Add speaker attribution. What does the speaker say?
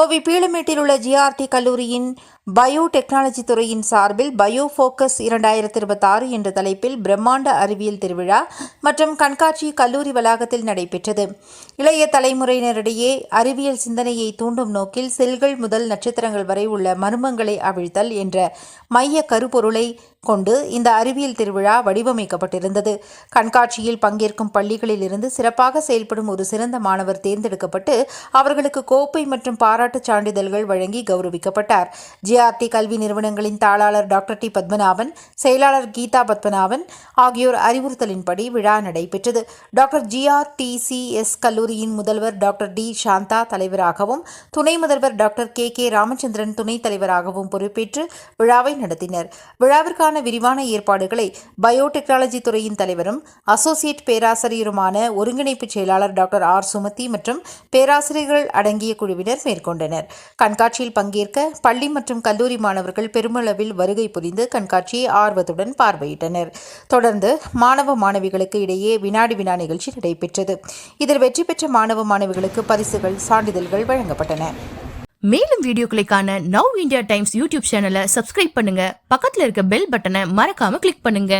Speaker 1: கோவை பீளமேட்டில் உள்ள ஜிஆர்டி கல்லூரியின் பயோடெக்னாலஜி துறையின் சார்பில் பயோஃபோக்கஸ் 2026 என்ற தலைப்பில் பிரம்மாண்ட அறிவியல் திருவிழா மற்றும் கண்காட்சி கல்லூரி வளாகத்தில் நடைபெற்றது. இளைய தலைமுறையினரிடையே அறிவியல் சிந்தனையை தூண்டும் நோக்கில் செல்கள் முதல் நட்சத்திரங்கள் வரை உள்ள மர்மங்களை அவிழ்த்தல் என்ற மைய கருப்பொருளை கொண்டு இந்த அறிவியல் திருவிழா வடிவமைக்கப்பட்டிருந்தது. கண்காட்சியில் பங்கேற்கும் பள்ளிகளில் இருந்து சிறப்பாக செயல்படும் ஒரு சிறந்த மாணவர் தேர்ந்தெடுக்கப்பட்டு அவர்களுக்கு கோப்பை மற்றும் பாராட்டுச் சான்றிதழ்கள் வழங்கி கௌரவிக்கப்பட்டார். ஜிஆர்டி கல்வி நிறுவனங்களின் தாளாளர் டாக்டர் டி பத்மநாபன், செயலாளர் கீதா பத்மநாபன் ஆகியோர் அறிவுறுத்தலின்படி விழா நடைபெற்றது. டாக்டர் GRTCS கல்லூரியின் முதல்வர் டாக்டர் டி சாந்தா தலைவராகவும், துணை முதல்வர் டாக்டர் கே ராமச்சந்திரன் துணைத் தலைவராகவும் பொறுப்பேற்று விழாவை நடத்தினர். விழாவிற்கான விரிவான ஏற்பாடுகளை பயோடெக்னாலஜி துறையின் தலைவரும் அசோசியேட் பேராசிரியருமான ஒருங்கிணைப்பு செயலாளர் டாக்டர் சுமதி மற்றும் பேராசிரியர்கள் அடங்கிய குழுவினர் மேற்கொண்டனர். கண்காட்சியில் பங்கேற்க பள்ளி மற்றும் கல்லூரி மாணவர்கள் பெருமளவில் வருகை புரிந்து கண்காட்சியை ஆர்வத்துடன் பார்வையிட்டனர். தொடர்ந்து மாணவ மாணவிகளுக்கு இடையே வினாடி வினா நிகழ்ச்சி நடைபெற்றது. இதில் வெற்றி பெற்ற மாணவ மாணவிகளுக்கு பரிசுகள், சான்றிதழ்கள் வழங்கப்பட்டன.
Speaker 2: மேலும் வீடியோக்களை காண நவ் இந்தியா டைம்ஸ் யூடியூப் சேனலை சப்ஸ்கிரைப் பண்ணுங்க. பக்கத்துல இருக்க பெல் பட்டனை மறக்காம கிளிக் பண்ணுங்க.